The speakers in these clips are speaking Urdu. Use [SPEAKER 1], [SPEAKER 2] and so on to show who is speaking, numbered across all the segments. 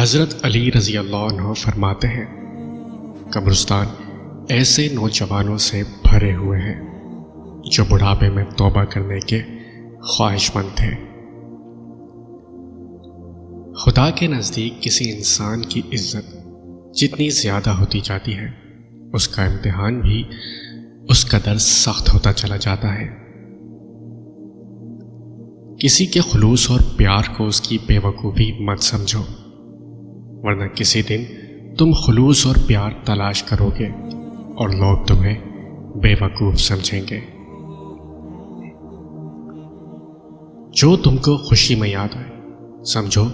[SPEAKER 1] حضرت علی رضی اللہ عنہ فرماتے ہیں، قبرستان ایسے نوجوانوں سے بھرے ہوئے ہیں جو بڑھاپے میں توبہ کرنے کے خواہش مند تھے۔ خدا کے نزدیک کسی انسان کی عزت جتنی زیادہ ہوتی جاتی ہے، اس کا امتحان بھی اس قدر سخت ہوتا چلا جاتا ہے۔ کسی کے خلوص اور پیار کو اس کی بے وقوفی مت سمجھو، ورنہ کسی دن تم خلوص اور پیار تلاش کرو گے اور لوگ تمہیں بے وقوف سمجھیں گے۔ جو تم کو خوشی میں یاد آئے سمجھو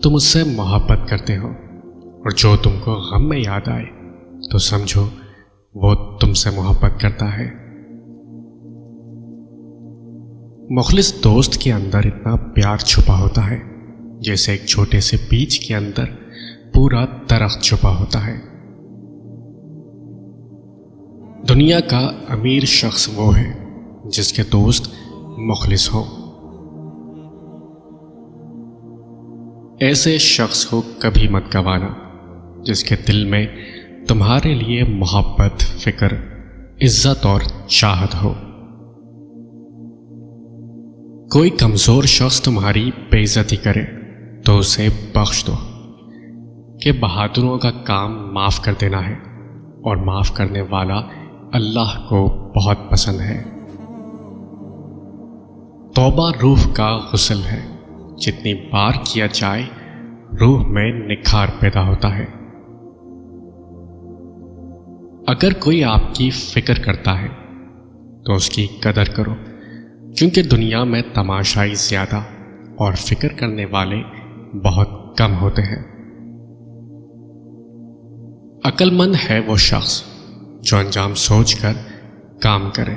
[SPEAKER 1] تم اس سے محبت کرتے ہو، اور جو تم کو غم میں یاد آئے تو سمجھو وہ تم سے محبت کرتا ہے۔ مخلص دوست کے اندر اتنا پیار چھپا ہوتا ہے جیسے ایک چھوٹے سے بیج کے اندر پورا درخت چھپا ہوتا ہے۔ دنیا کا امیر شخص وہ ہے جس کے دوست مخلص ہوں۔ ایسے شخص کو کبھی مت گوانا جس کے دل میں تمہارے لیے محبت، فکر، عزت اور چاہت ہو۔ کوئی کمزور شخص تمہاری بے عزتی کرے تو اسے بخش دو، کہ بہادروں کا کام معاف کر دینا ہے، اور معاف کرنے والا اللہ کو بہت پسند ہے۔ توبہ روح کا غسل ہے، جتنی بار کیا جائے روح میں نکھار پیدا ہوتا ہے۔ اگر کوئی آپ کی فکر کرتا ہے تو اس کی قدر کرو، کیونکہ دنیا میں تماشائی زیادہ اور فکر کرنے والے بہت کم ہوتے ہیں۔ عقل مند ہے وہ شخص جو انجام سوچ کر کام کرے۔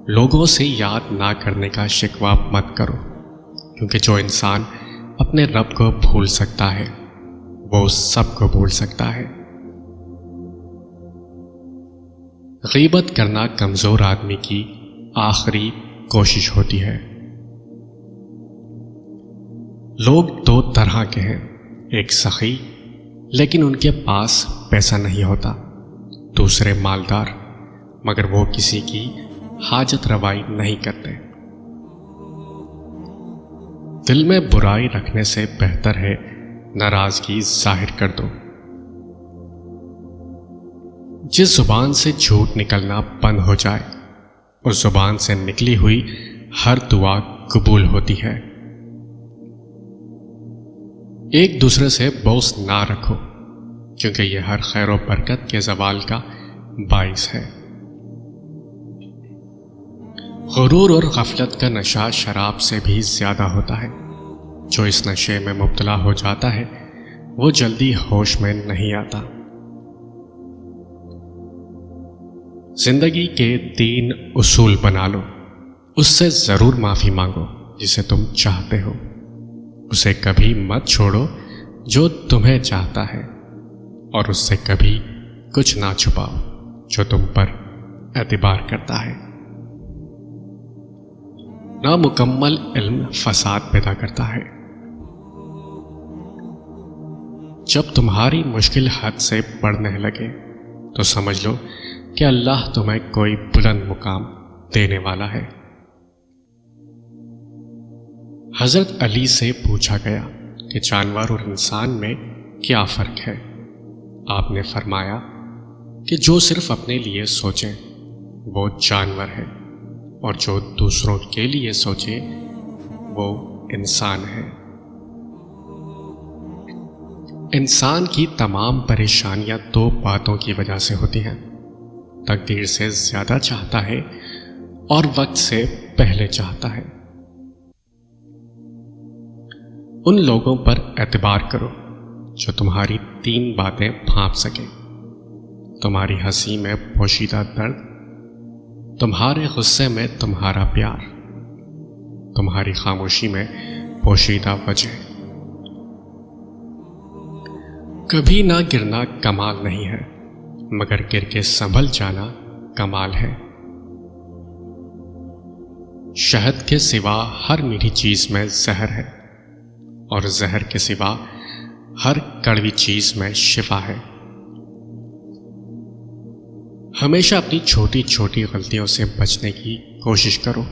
[SPEAKER 1] لوگوں سے یاد نہ کرنے کا شکوہ مت کرو، کیونکہ جو انسان اپنے رب کو بھول سکتا ہے وہ سب کو بھول سکتا ہے۔ غیبت کرنا کمزور آدمی کی آخری کوشش ہوتی ہے۔ لوگ دو طرح کے ہیں، ایک سخی لیکن ان کے پاس پیسہ نہیں ہوتا، دوسرے مالدار مگر وہ کسی کی حاجت روائی نہیں کرتے۔ دل میں برائی رکھنے سے بہتر ہے ناراضگی ظاہر کر دو۔ جس زبان سے جھوٹ نکلنا بند ہو جائے، اس زبان سے نکلی ہوئی ہر دعا قبول ہوتی ہے۔ ایک دوسرے سے بغض نہ رکھو، کیونکہ یہ ہر خیر و برکت کے زوال کا باعث ہے۔ غرور اور غفلت کا نشہ شراب سے بھی زیادہ ہوتا ہے۔ جو اس نشے میں مبتلا ہو جاتا ہے وہ جلدی ہوش میں نہیں آتا۔ زندگی کے 3 اصول بنا لو، اس سے ضرور معافی مانگو جسے تم چاہتے ہو، اسے کبھی مت چھوڑو جو تمہیں چاہتا ہے، اور اس سے کبھی کچھ نہ چھپاؤ جو تم پر اعتبار کرتا ہے۔ نامکمل علم فساد پیدا کرتا ہے۔ جب تمہاری مشکل حد سے بڑھنے لگے تو سمجھ لو کہ اللہ تمہیں کوئی بلند مقام دینے والا ہے۔ حضرت علی سے پوچھا گیا کہ جانور اور انسان میں کیا فرق ہے؟ آپ نے فرمایا کہ جو صرف اپنے لیے سوچے وہ جانور ہے، اور جو دوسروں کے لیے سوچے وہ انسان ہے۔ انسان کی تمام پریشانیاں 2 باتوں کی وجہ سے ہوتی ہیں: تقدیر سے زیادہ چاہتا ہے اور وقت سے پہلے چاہتا ہے۔ ان لوگوں پر اعتبار کرو جو تمہاری 3 باتیں بھانپ سکیں: تمہاری ہنسی میں پوشیدہ درد، تمہارے غصے میں تمہارا پیار، تمہاری خاموشی میں پوشیدہ وجہ۔ کبھی نہ گرنا کمال نہیں ہے، مگر گر کے سنبھل جانا کمال ہے۔ شہد کے سوا ہر میٹھی چیز میں زہر ہے، اور زہر کے سوا ہر کڑوی چیز میں شفا ہے۔ ہمیشہ اپنی چھوٹی چھوٹی غلطیوں سے بچنے کی کوشش کرو،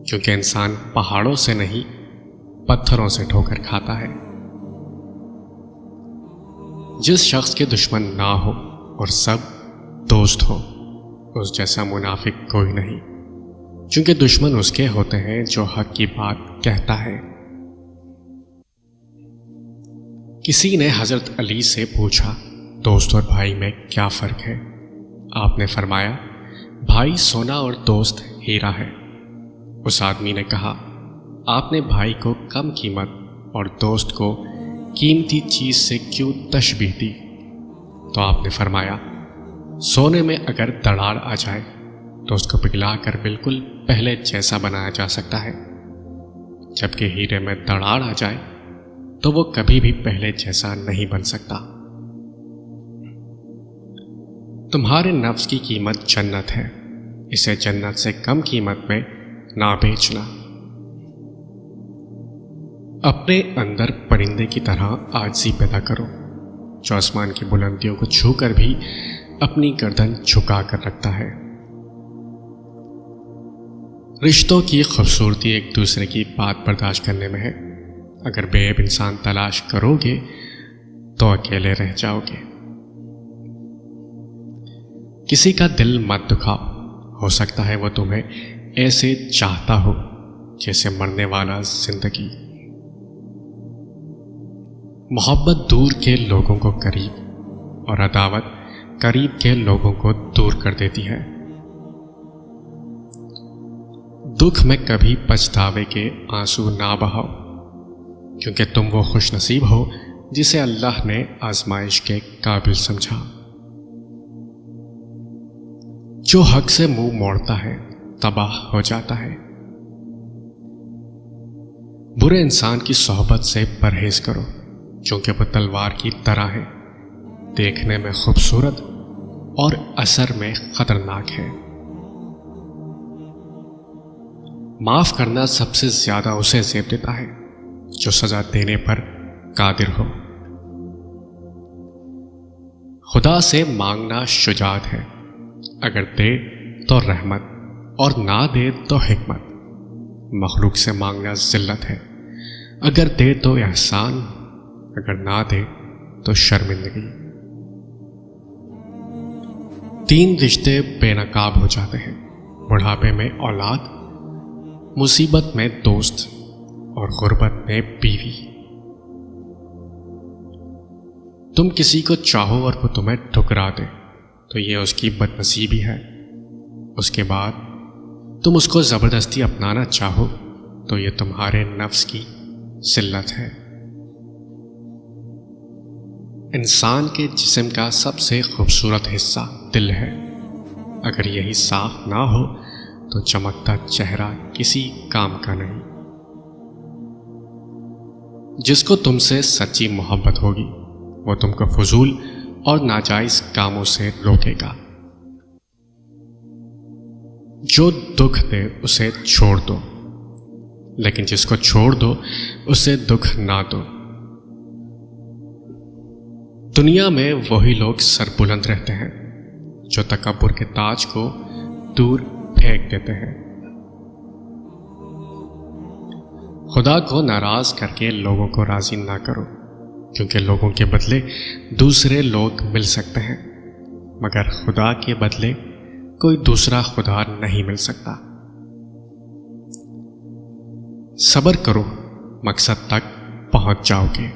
[SPEAKER 1] کیونکہ انسان پہاڑوں سے نہیں پتھروں سے ٹھوکر کھاتا ہے۔ جس شخص کے دشمن نہ ہو اور سب دوست ہو، اس جیسا منافق کوئی نہیں، کیونکہ دشمن اس کے ہوتے ہیں جو حق کی بات کہتا ہے۔ کسی نے حضرت علی سے پوچھا، دوست اور بھائی میں کیا فرق ہے؟ آپ نے فرمایا، بھائی سونا اور دوست ہیرا ہے۔ اس آدمی نے کہا، آپ نے بھائی کو کم قیمت اور دوست کو قیمتی چیز سے کیوں تشبیہ دی؟ تو آپ نے فرمایا، سونے میں اگر دراڑ آ جائے تو اس کو پگھلا کر بالکل پہلے جیسا بنایا جا سکتا ہے، جبکہ ہیرے میں دراڑ آ جائے تو وہ کبھی بھی پہلے جیسا نہیں بن سکتا۔ تمہارے نفس کی قیمت جنت ہے، اسے جنت سے کم قیمت میں نہ بیچنا۔ اپنے اندر پرندے کی طرح عاجزی پیدا کرو، جو آسمان کی بلندیوں کو چھو کر بھی اپنی گردن جھکا کر رکھتا ہے۔ رشتوں کی خوبصورتی ایک دوسرے کی بات برداشت کرنے میں ہے۔ اگر بے عیب انسان تلاش کرو گے تو اکیلے رہ جاؤ گے۔ کسی کا دل مت دکھاؤ، ہو سکتا ہے وہ تمہیں ایسے چاہتا ہو جیسے مرنے والا زندگی۔ محبت دور کے لوگوں کو قریب اور عداوت قریب کے لوگوں کو دور کر دیتی ہے۔ دکھ میں کبھی پچھتاوے کے آنسو نہ بہاؤ، کیونکہ تم وہ خوش نصیب ہو جسے اللہ نے آزمائش کے قابل سمجھا۔ جو حق سے منہ موڑتا ہے تباہ ہو جاتا ہے۔ برے انسان کی صحبت سے پرہیز کرو، کیونکہ وہ تلوار کی طرح ہے، دیکھنے میں خوبصورت اور اثر میں خطرناک ہے۔ معاف کرنا سب سے زیادہ اسے زیب دیتا ہے جو سزا دینے پر قادر ہو۔ خدا سے مانگنا شجاعت ہے، اگر دے تو رحمت اور نہ دے تو حکمت۔ مخلوق سے مانگنا ذلت ہے، اگر دے تو احسان، اگر نہ دے تو شرمندگی۔ 3 رشتے بے نقاب ہو جاتے ہیں، بڑھاپے میں اولاد، مصیبت میں دوست اور غربت میں بیوی۔ تم کسی کو چاہو اور وہ تمہیں ٹھکرا دے تو یہ اس کی بد نصیبی ہے، اس کے بعد تم اس کو زبردستی اپنانا چاہو تو یہ تمہارے نفس کی ذلت ہے۔ انسان کے جسم کا سب سے خوبصورت حصہ دل ہے، اگر یہی صاف نہ ہو تو چمکتا چہرہ کسی کام کا نہیں۔ جس کو تم سے سچی محبت ہوگی وہ تم کو فضول اور ناجائز کاموں سے روکے گا۔ جو دکھ دے اسے چھوڑ دو، لیکن جس کو چھوڑ دو اسے دکھ نہ دو۔ دنیا میں وہی لوگ سر بلند رہتے ہیں جو تکبر کے تاج کو دور پھینک دیتے ہیں۔ خدا کو ناراض کر کے لوگوں کو راضی نہ کرو، کیونکہ لوگوں کے بدلے دوسرے لوگ مل سکتے ہیں، مگر خدا کے بدلے کوئی دوسرا خدا نہیں مل سکتا۔ صبر کرو، مقصد تک پہنچ جاؤ گے۔